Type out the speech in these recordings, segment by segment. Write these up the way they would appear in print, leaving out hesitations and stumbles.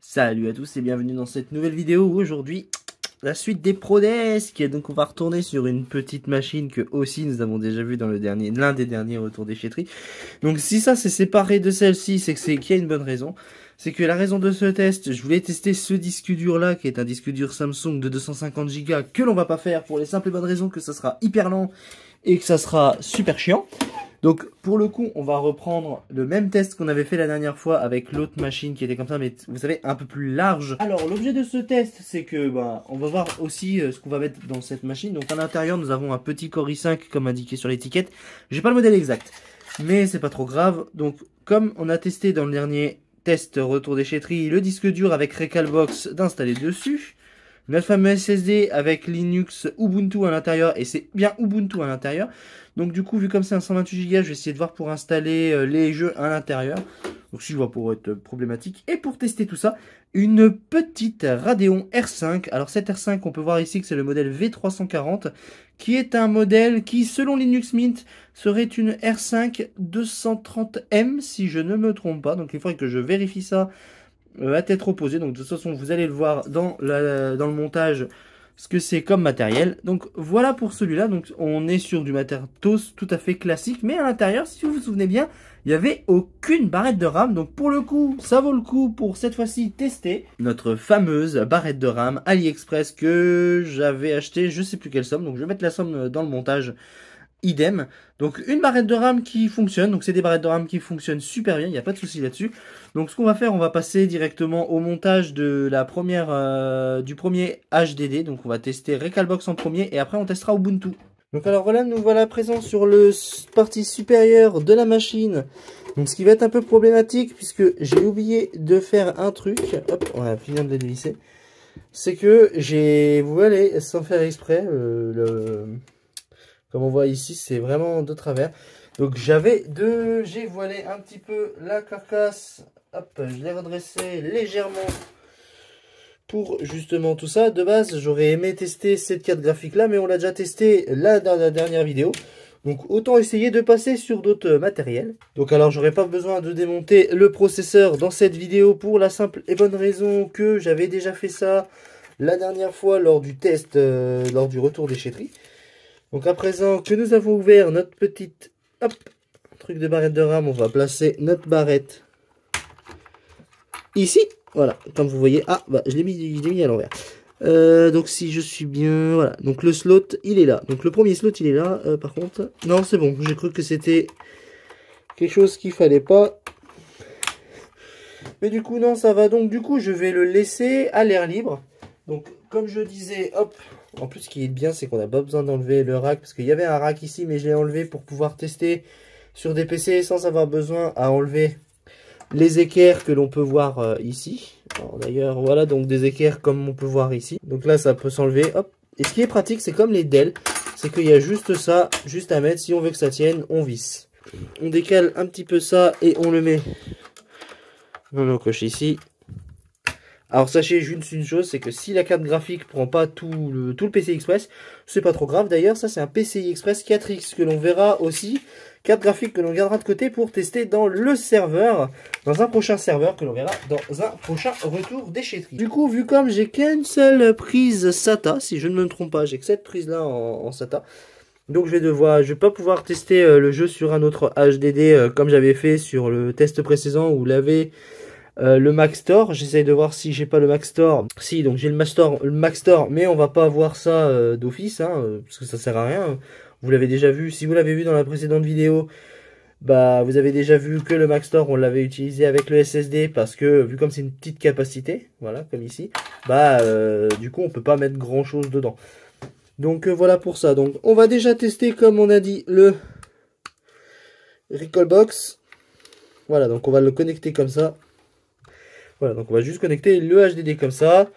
Salut à tous et bienvenue dans cette nouvelle vidéo où aujourd'hui la suite des ProDesk. Donc on va retourner sur une petite machine que aussi nous avons déjà vu dans l'un des derniers retours déchetterie. Donc si ça c'est séparé de celle-ci, c'est qu'il y a une bonne raison. C'est que la raison de ce test, je voulais tester ce disque dur là qui est un disque dur Samsung de 250 Go que l'on va pas faire pour les simples et bonnes raisons que ça sera hyper lent et que ça sera super chiant. Donc pour le coup, on va reprendre le même test qu'on avait fait la dernière fois avec l'autre machine qui était comme ça, mais vous savez, un peu plus large. Alors l'objet de ce test, c'est que on va voir aussi ce qu'on va mettre dans cette machine. Donc à l'intérieur, nous avons un petit Core i5 comme indiqué sur l'étiquette. J'ai pas le modèle exact, mais c'est pas trop grave. Donc comme on a testé dans le dernier test retour déchetterie le disque dur avec Recalbox d'installer dessus, notre fameux SSD avec Linux Ubuntu à l'intérieur, et c'est bien Ubuntu à l'intérieur. Donc du coup, vu comme c'est un 128 Go, je vais essayer de voir pour installer les jeux à l'intérieur. Donc si je vois pour être problématique. Et pour tester tout ça, une petite Radeon R5. Alors cette R5, on peut voir ici que c'est le modèle V340, qui est un modèle qui, selon Linux Mint, serait une R5 230M, si je ne me trompe pas. Donc il faudrait que je vérifie ça à tête reposée. Donc de toute façon, vous allez le voir dans le montage ce que c'est comme matériel. Donc voilà pour celui-là. Donc on est sur du matos tout à fait classique, mais à l'intérieur, si vous vous souvenez bien, il n'y avait aucune barrette de RAM. Donc pour le coup, ça vaut le coup pour cette fois-ci tester notre fameuse barrette de RAM AliExpress que j'avais acheté, je sais plus quelle somme. Donc je vais mettre la somme dans le montage. Idem. Donc une barrette de RAM qui fonctionne. Donc c'est des barrettes de RAM qui fonctionnent super bien. Il n'y a pas de souci là-dessus. Donc ce qu'on va faire, on va passer directement au montage de la première du premier HDD. Donc on va tester Recalbox en premier et après on testera Ubuntu. Donc alors voilà, nous voilà présents sur le partie supérieure de la machine. Donc ce qui va être un peu problématique puisque j'ai oublié de faire un truc. Hop, on va finir de le dévisser. C'est que j'ai voilé sans faire exprès comme on voit ici, c'est vraiment de travers. Donc j'ai voilé un petit peu la carcasse. Hop, je l'ai redressé légèrement pour justement tout ça. De base, j'aurais aimé tester cette carte graphique là, mais on l'a déjà testé dans la dernière vidéo. Donc autant essayer de passer sur d'autres matériels. Donc alors j'aurais pas besoin de démonter le processeur dans cette vidéo pour la simple et bonne raison que j'avais déjà fait ça la dernière fois lors du test, lors du retour déchetterie. Donc à présent que nous avons ouvert notre petite truc de barrette de RAM, on va placer notre barrette ici. Voilà, comme vous voyez. Ah, bah, je l'ai mis à l'envers. Donc si je suis bien, voilà. Donc le slot, il est là. Donc le premier slot, il est là. Par contre, non, c'est bon. J'ai cru que c'était quelque chose qu'il fallait pas. Mais du coup, non, ça va. Donc du coup, je vais le laisser à l'air libre. Donc comme je disais, hop. En plus, ce qui est bien, c'est qu'on n'a pas besoin d'enlever le rack. Parce qu'il y avait un rack ici, mais je l'ai enlevé pour pouvoir tester sur des PC sans avoir besoin à enlever les équerres que l'on peut voir ici. D'ailleurs, voilà, donc des équerres comme on peut voir ici. Donc là, ça peut s'enlever. Hop. Et ce qui est pratique, c'est comme les Dell. C'est qu'il y a juste ça, juste à mettre. Si on veut que ça tienne, on visse. On décale un petit peu ça et on le met dans nos coches ici. Alors sachez juste une chose, c'est que si la carte graphique prend pas tout le PCI Express, c'est pas trop grave. D'ailleurs, ça c'est un PCI Express 4X que l'on verra aussi, carte graphique que l'on gardera de côté pour tester dans le serveur, dans un prochain serveur que l'on verra dans un prochain retour déchetterie. Du coup, vu comme j'ai qu'une seule prise SATA, si je ne me trompe pas, j'ai que cette prise là en SATA. Donc je vais pas pouvoir tester le jeu sur un autre HDD comme j'avais fait sur le test précédent où l'avait le Mac Store. J'essaye de voir si j'ai pas le Mac Store. Si, donc j'ai le Mac Store, mais on va pas avoir ça d'office, hein, parce que ça sert à rien. Vous l'avez déjà vu. Si vous l'avez vu dans la précédente vidéo, bah vous avez déjà vu que le Mac Store, on l'avait utilisé avec le SSD parce que vu comme c'est une petite capacité, voilà, comme ici, bah du coup on peut pas mettre grand chose dedans. Donc voilà pour ça. Donc on va déjà tester, comme on a dit, le Recalbox. Voilà, donc on va le connecter comme ça. Voilà, donc on va juste connecter le HDD comme ça.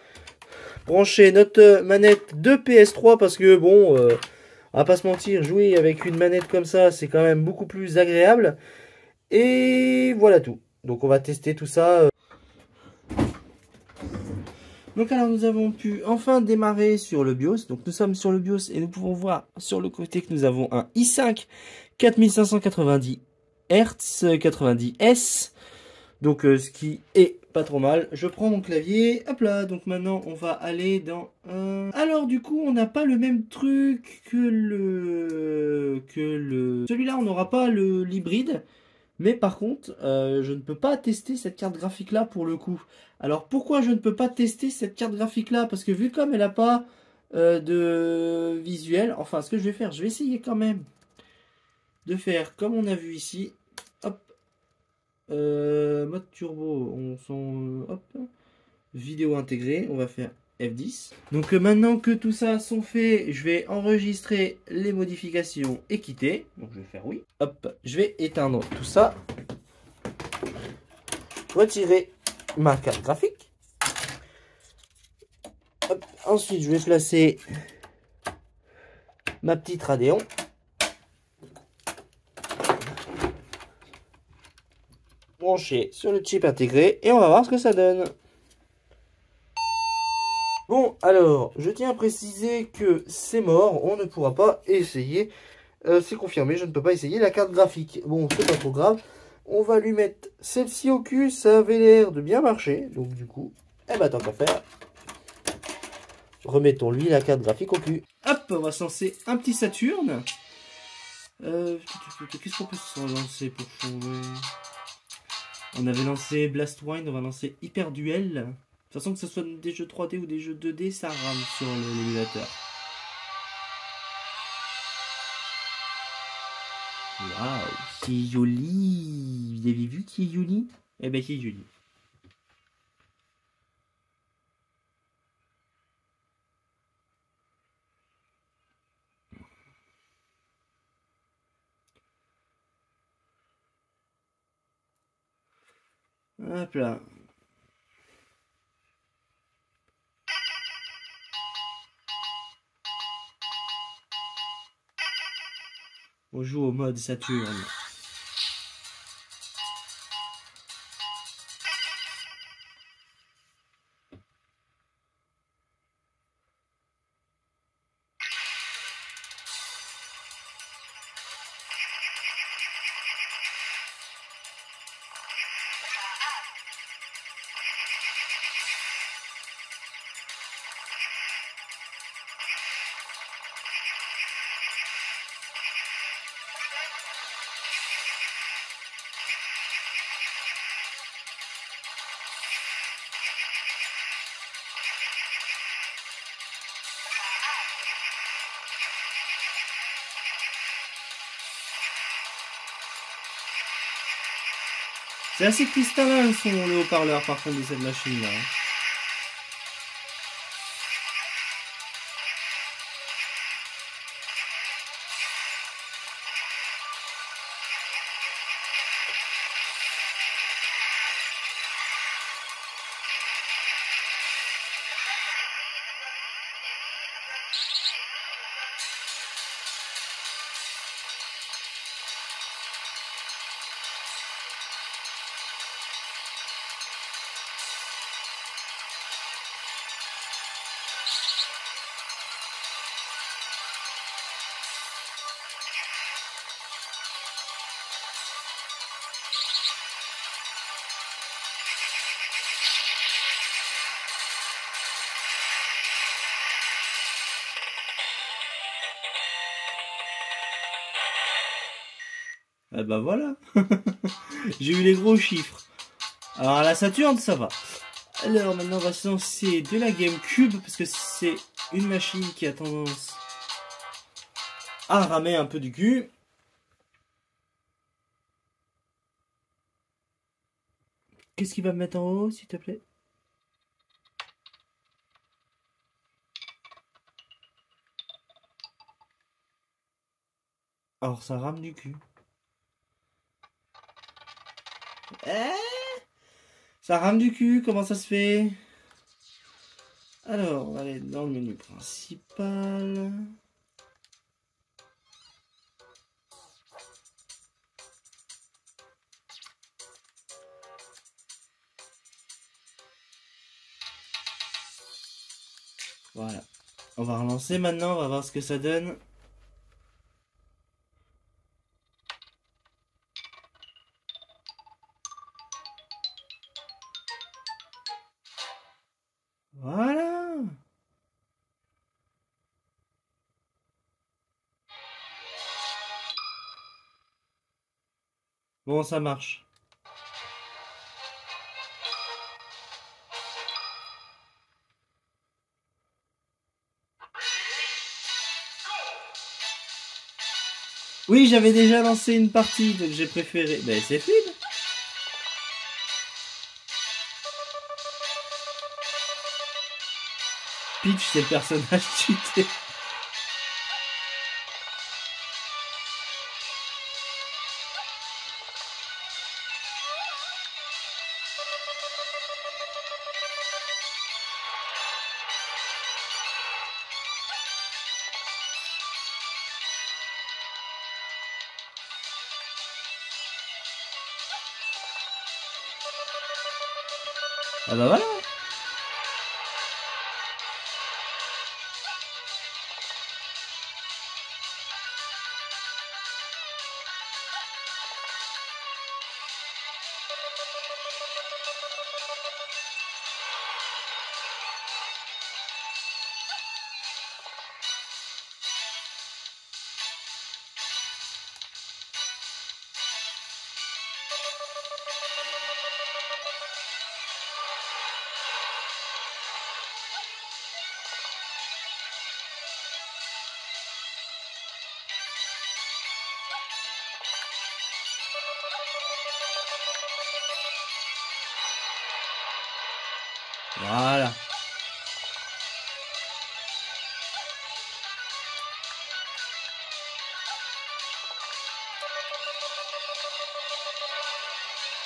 Brancher notre manette de PS3 parce que bon, on va pas se mentir, jouer avec une manette comme ça, c'est quand même beaucoup plus agréable. Et voilà tout. Donc on va tester tout ça. Donc alors nous avons pu enfin démarrer sur le BIOS. Donc nous sommes sur le BIOS et nous pouvons voir sur le côté que nous avons un i5 4590 Hz 90S. Donc ce qui est pas trop mal. Je prends mon clavier, hop là. Donc maintenant, on va aller dans... Alors du coup, on n'a pas le même truc que Celui-là, on n'aura pas l'hybride. Mais par contre, je ne peux pas tester cette carte graphique-là pour le coup. Alors pourquoi je ne peux pas tester cette carte graphique-là? Parce que vu comme elle n'a pas de visuel, enfin ce que je vais faire, je vais essayer quand même de faire comme on a vu ici. Hop, mode turbo, on s'en... Hop, vidéo intégrée, on va faire F10. Donc maintenant que tout ça sont faits, je vais enregistrer les modifications et quitter. Donc je vais faire oui. Hop, je vais éteindre tout ça. Retirer ma carte graphique. Hop, ensuite, je vais placer ma petite Radeon. Brancher sur le chip intégré et on va voir ce que ça donne. Bon, alors, je tiens à préciser que c'est mort, on ne pourra pas essayer. C'est confirmé, je ne peux pas essayer la carte graphique. Bon, c'est pas trop grave. On va lui mettre celle-ci au cul, ça avait l'air de bien marcher. Donc du coup, eh ben tant qu'à faire, remettons-lui la carte graphique au cul. Hop, on va se lancer un petit Saturn. Qu'est-ce qu'on peut se lancer pour changer? On avait lancé Blastwind, on va lancer Hyper Duel. De toute façon, que ce soit des jeux 3D ou des jeux 2D, ça rame sur l'émulateur. Waouh, c'est joli. Vous avez vu qui est joli? Eh ben, c'est joli. Hop là. On joue au mode Saturn. C'est assez cristallin le haut-parleur par contre de cette machine là. Eh ben voilà. J'ai eu les gros chiffres. Alors à la Saturn, ça va. Alors maintenant on va se lancer de la GameCube parce que c'est une machine qui a tendance à ramer un peu du cul. Qu'est-ce qu'il va me mettre en haut s'il te plaît? Alors ça rame du cul. Ça rame du cul, comment ça se fait? Alors, on va aller dans le menu principal. Voilà. On va relancer maintenant, on va voir ce que ça donne. Voilà. Bon, ça marche. Oui, j'avais déjà lancé une partie, donc j'ai préféré. Ben, c'est fluide. Peach, c'est le personnage cheaté. Ah bah voilà. Voilà.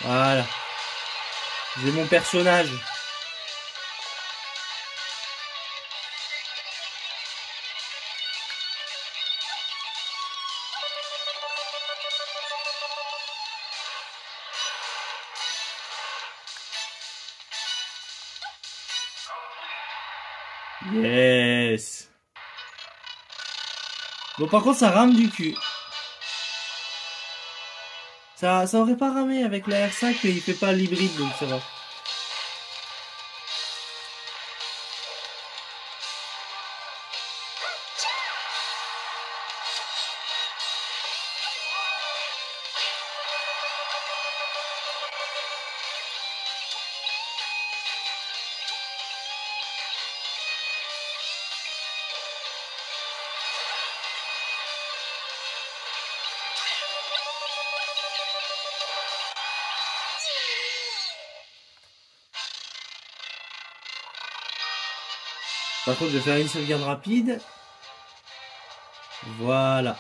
Voilà. J'ai mon personnage. Yes. Bon, par contre, ça rame du cul. Ça aurait pas ramé avec la R5, mais il fait pas l'hybride, donc ça va. Par contre, je vais faire une sauvegarde rapide. Voilà.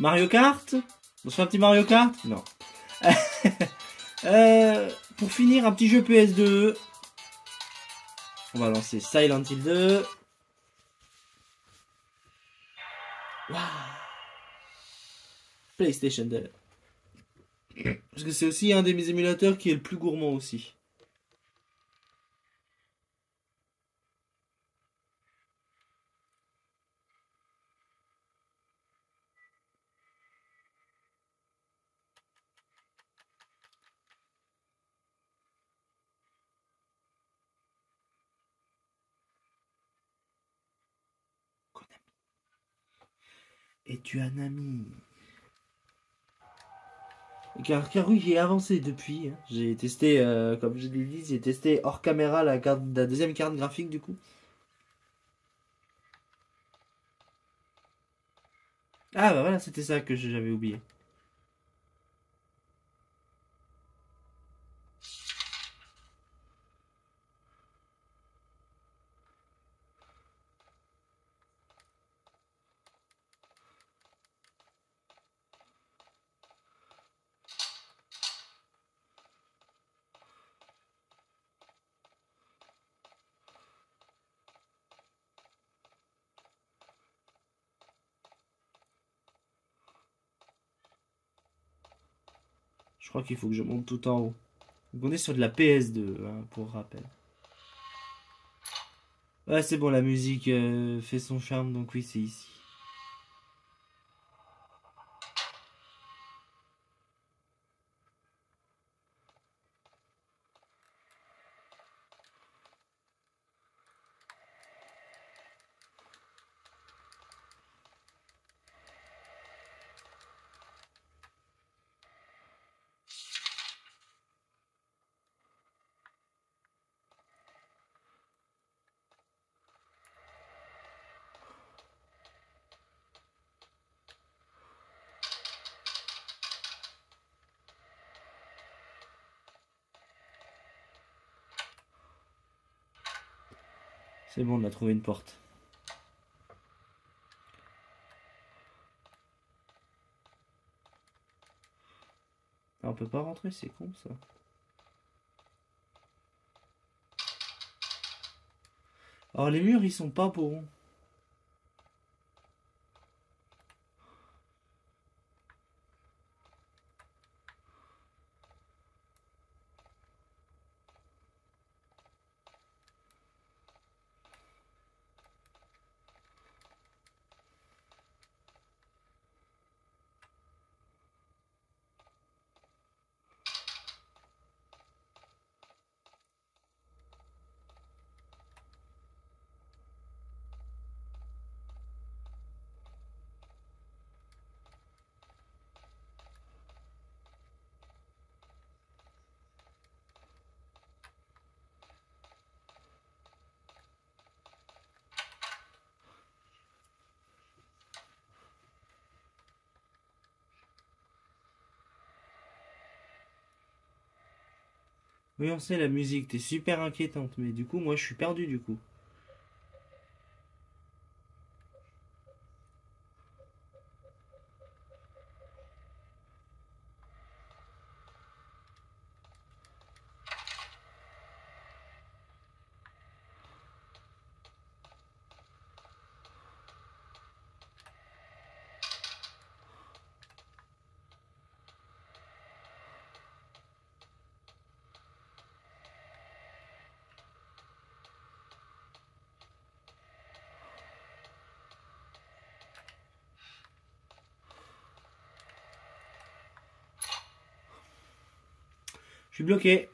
Mario Kart? On se fait un petit Mario Kart? Non. Pour finir, un petit jeu PS2. On va lancer Silent Hill 2. Wow. PlayStation 2. Parce que c'est aussi un de mes émulateurs qui est le plus gourmand aussi. Et tu as un ami. Car oui, j'ai avancé depuis. Hein. J'ai testé, comme je l'ai dit, j'ai testé hors caméra la deuxième carte graphique du coup. Ah bah voilà, c'était ça que j'avais oublié. Je crois qu'il faut que je monte tout en haut. Donc on est sur de la PS2, hein, pour rappel. Ouais, c'est bon, la musique fait son charme, donc oui, c'est ici. C'est bon, on a trouvé une porte. Ah, on peut pas rentrer, c'est con ça. Alors les murs ils sont pas bons. Oui, on sait, la musique, t'es super inquiétante, mais du coup, moi, je suis perdu, du coup. Je suis bloqué.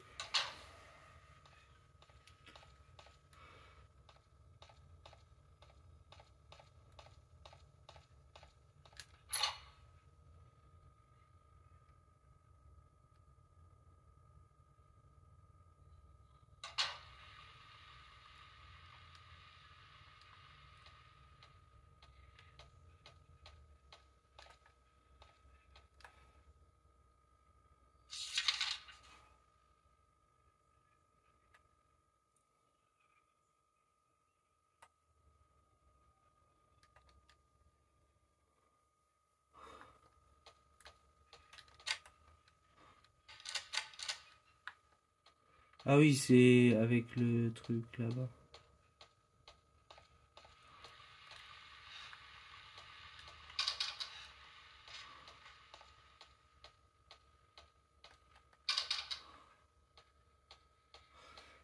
Ah oui, c'est avec le truc là-bas.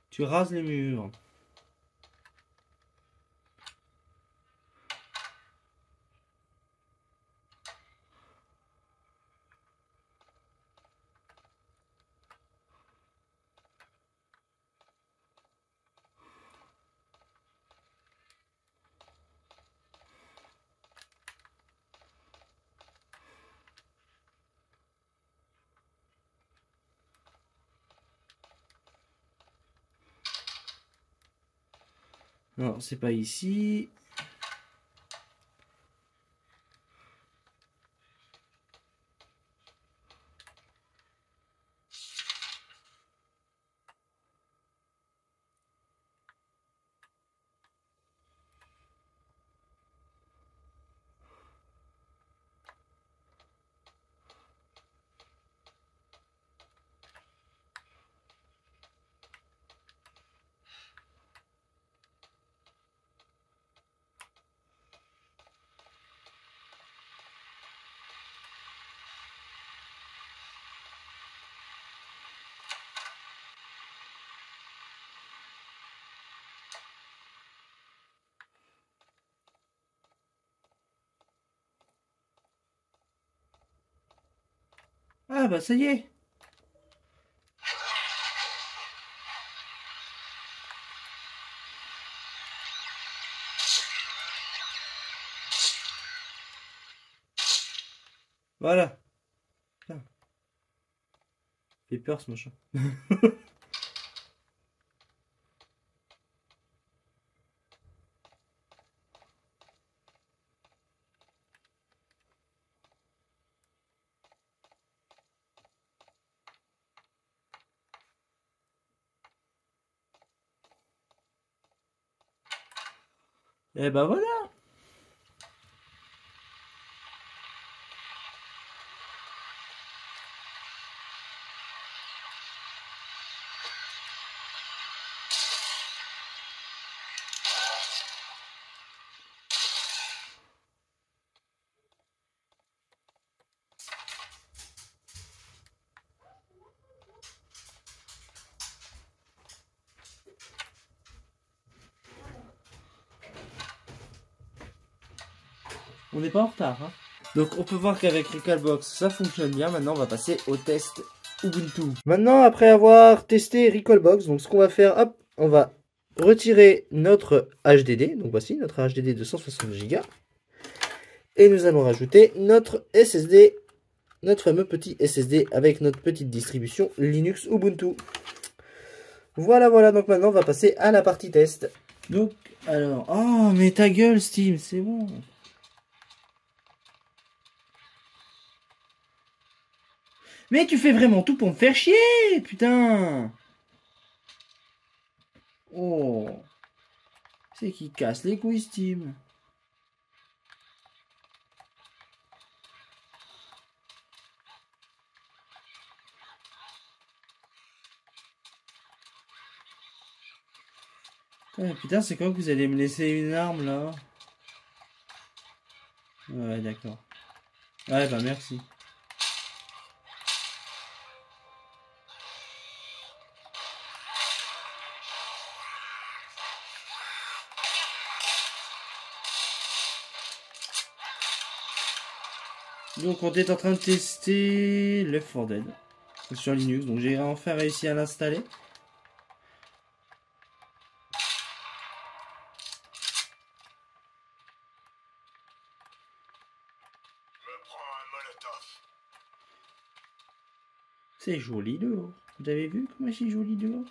Tu rases les murs. Non, c'est pas ici. Ah bah ça y est. Voilà. Putain, fait peur ce machin. Et bah voilà. On n'est pas en retard, hein. Donc on peut voir qu'avec Recalbox ça fonctionne bien. Maintenant on va passer au test Ubuntu. Maintenant après avoir testé Recalbox, donc ce qu'on va faire, hop, on va retirer notre HDD. Donc voici notre HDD de 160 Go. Et nous allons rajouter notre SSD, notre fameux petit SSD avec notre petite distribution Linux Ubuntu. Voilà, voilà, donc maintenant on va passer à la partie test. Donc, alors, oh mais ta gueule Steam, c'est bon. Mais tu fais vraiment tout pour me faire chier, putain. Oh. C'est qui casse les couilles, Steam. Putain, c'est quand que vous allez me laisser une arme, là? Ouais, d'accord. Ouais, bah merci. Donc on est en train de tester Left 4 Dead sur Linux. Donc j'ai enfin réussi à l'installer. C'est joli dehors. Vous avez vu comment c'est joli dehors?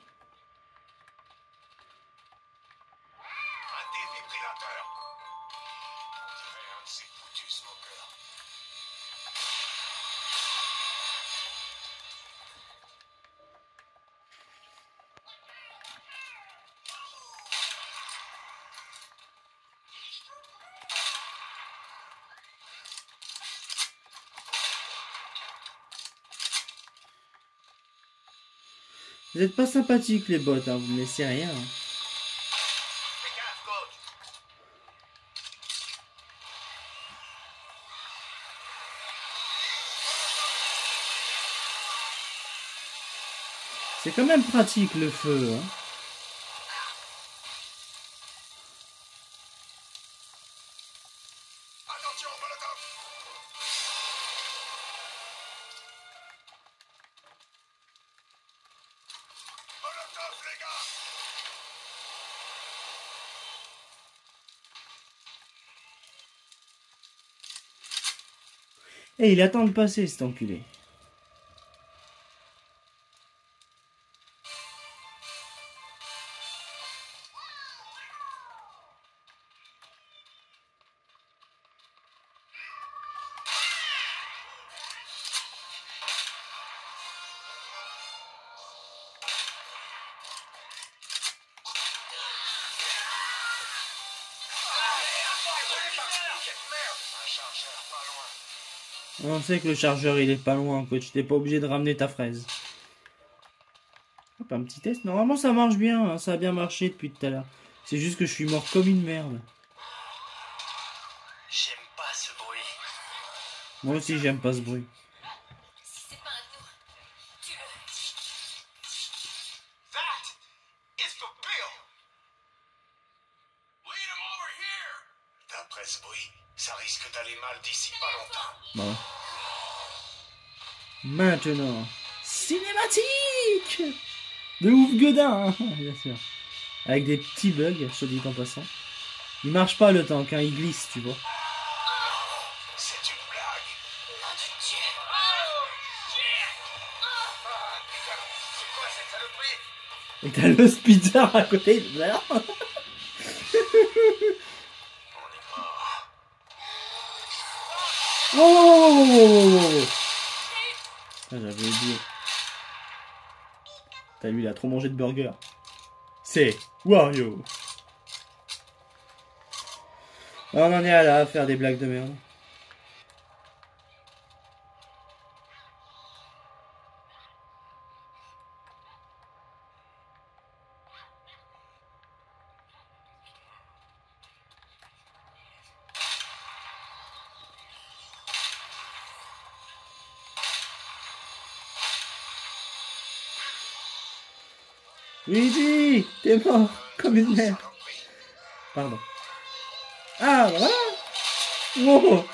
Vous êtes pas sympathiques les bots, hein, vous me laissez rien. Hein. C'est quand même pratique le feu. Hein. Et il attend de passer cet enculé. On sait que le chargeur il est pas loin, coach. T'es pas obligé de ramener ta fraise. Hop, un petit test. Normalement ça marche bien, hein. Ça a bien marché depuis tout à l'heure. C'est juste que je suis mort comme une merde. J'aime pas ce bruit. Moi aussi j'aime pas ce bruit. Si c'est pas un de nous, tue-le. That is for Bill. Lead him over here. D'après ce bruit, ça risque d'aller mal d'ici pas longtemps. Bon. Maintenant, cinématique de ouf gueudin, hein, bien sûr. Avec des petits bugs, soit dit en passant. Il marche pas le tank, hein, il glisse, tu vois. C'est une blague. Nom de Dieu. Putain, c'est quoi cette saloperie? Et t'as le speeder à côté, là. On est mort. Oh, ah, j'avais oublié. T'as lui, il a trop mangé de burger. C'est Wario. On en est à là, à faire des blagues de merde. Luigi, t'es mort comme une merde. Pardon. Ah, voilà. Oh,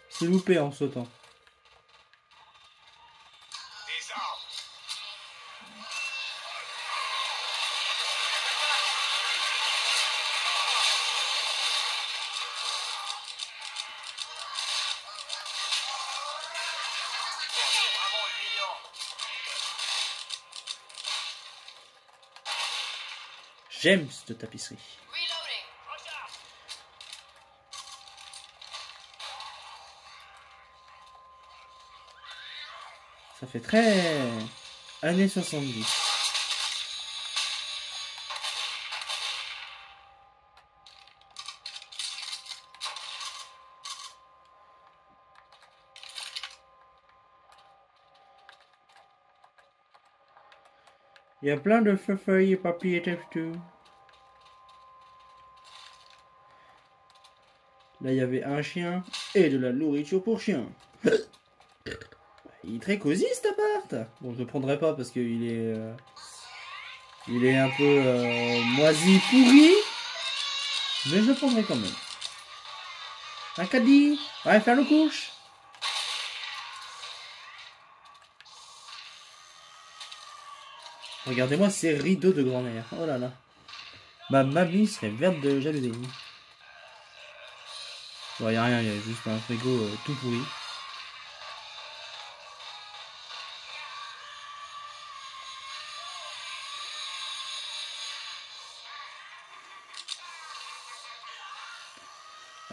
c'est loupé en sautant. Des armes. C'est vraiment humiliant. J'aime cette tapisserie. Ça fait très années 70. Il y a plein de feuilles et papier tout. Là, il y avait un chien et de la nourriture pour chien. Il est très cosy cet appart. Bon, je le prendrai pas parce qu'il est, il est un peu moisi, pourri. Mais je le prendrai quand même. Un caddie. Ouais, faire le couche. Regardez-moi ces rideaux de grand-mère. Oh là là. Ma mamie serait verte de jalousie. Bon, y a rien, y a juste un frigo tout pourri.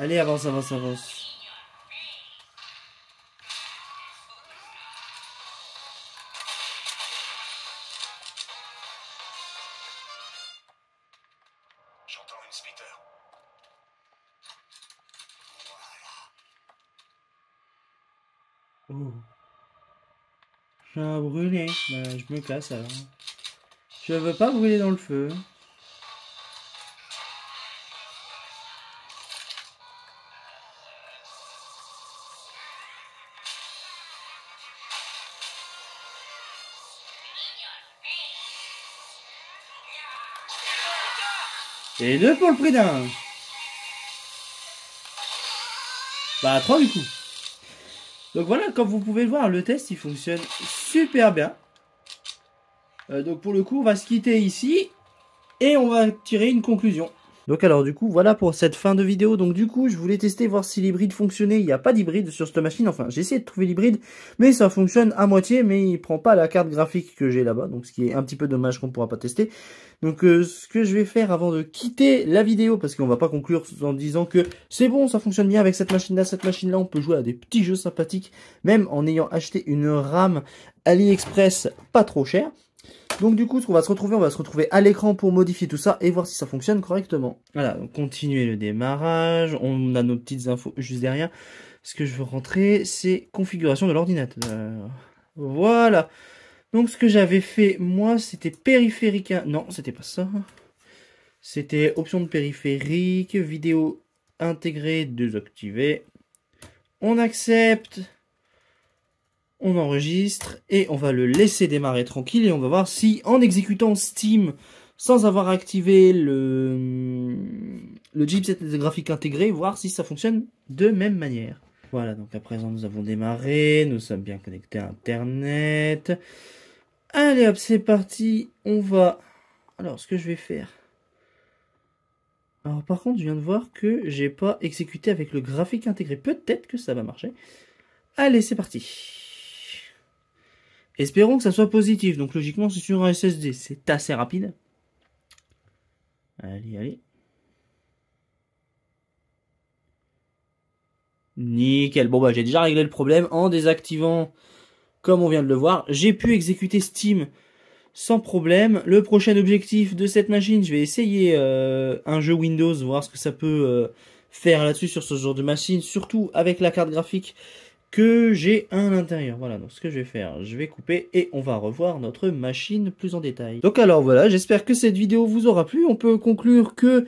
Allez, avance, avance, avance. J'entends une spitter. Oh. J'ai un brûlé. Bah, je me casse alors. Je veux pas brûler dans le feu. Et deux pour le prix d'un. Bah 3 du coup. Donc voilà, comme vous pouvez le voir, le test il fonctionne super bien. Donc pour le coup, on va se quitter ici et on va tirer une conclusion. Donc alors du coup, voilà pour cette fin de vidéo. Donc du coup, je voulais tester voir si l'hybride fonctionnait. Il n'y a pas d'hybride sur cette machine. Enfin, j'ai essayé de trouver l'hybride, mais ça fonctionne à moitié, mais il prend pas la carte graphique que j'ai là-bas. Donc ce qui est un petit peu dommage qu'on pourra pas tester. Donc ce que je vais faire avant de quitter la vidéo, parce qu'on va pas conclure en disant que c'est bon, ça fonctionne bien avec cette machine-là, on peut jouer à des petits jeux sympathiques, même en ayant acheté une RAM AliExpress pas trop chère. Donc du coup, on va se retrouver à l'écran pour modifier tout ça et voir si ça fonctionne correctement. Voilà, donc continuer le démarrage, on a nos petites infos juste derrière. Ce que je veux rentrer, c'est configuration de l'ordinateur. Voilà. Donc ce que j'avais fait, moi, c'était périphérique. Non, c'était pas ça. C'était option de périphérique, vidéo intégrée, désactivée. On accepte. On enregistre et on va le laisser démarrer tranquille et on va voir si en exécutant Steam sans avoir activé le chipset graphique intégré, voir si ça fonctionne de même manière. Voilà, donc à présent nous avons démarré, nous sommes bien connectés à Internet. Allez hop, c'est parti, on va... Alors ce que je vais faire... Alors par contre je viens de voir que j'ai pas exécuté avec le graphique intégré, peut-être que ça va marcher. Allez, c'est parti. Espérons que ça soit positif. Donc logiquement, c'est sur un SSD. C'est assez rapide. Allez, allez. Nickel. Bon, bah, j'ai déjà réglé le problème en désactivant, comme on vient de le voir. J'ai pu exécuter Steam sans problème. Le prochain objectif de cette machine, je vais essayer un jeu Windows, voir ce que ça peut faire là-dessus sur ce genre de machine, surtout avec la carte graphique que j'ai à l'intérieur. Voilà, donc ce que je vais faire, je vais couper et on va revoir notre machine plus en détail. Donc alors voilà, j'espère que cette vidéo vous aura plu. On peut conclure que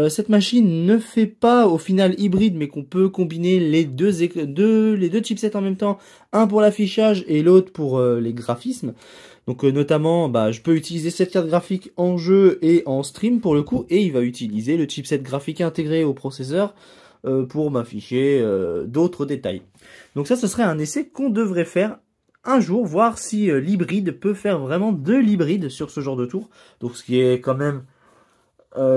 cette machine ne fait pas au final hybride, mais qu'on peut combiner les deux chipsets en même temps, un pour l'affichage et l'autre pour les graphismes. Donc notamment, bah, je peux utiliser cette carte graphique en jeu et en stream pour le coup, et il va utiliser le chipset graphique intégré au processeur pour m'afficher d'autres détails. Donc ça, ce serait un essai qu'on devrait faire un jour, voir si l'hybride peut faire vraiment de l'hybride sur ce genre de tour. Donc ce qui est quand même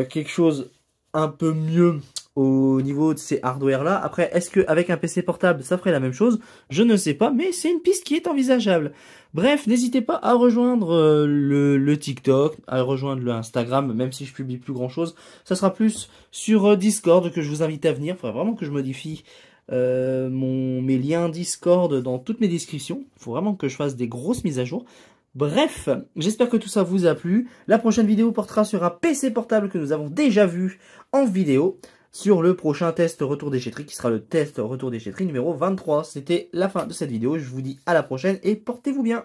quelque chose un peu mieux au niveau de ces hardware-là. Après, est-ce qu'avec un PC portable, ça ferait la même chose? Je ne sais pas, mais c'est une piste qui est envisageable. Bref, n'hésitez pas à rejoindre le TikTok, à rejoindre le Instagram, même si je publie plus grand-chose. Ça sera plus sur Discord que je vous invite à venir. Il faudrait vraiment que je modifie mes liens Discord dans toutes mes descriptions. Il faut vraiment que je fasse des grosses mises à jour. Bref, j'espère que tout ça vous a plu. La prochaine vidéo portera sur un PC portable que nous avons déjà vu en vidéo sur le prochain test retour déchetterie qui sera le test retour déchetterie numéro 23. C'était la fin de cette vidéo. Je vous dis à la prochaine et portez-vous bien.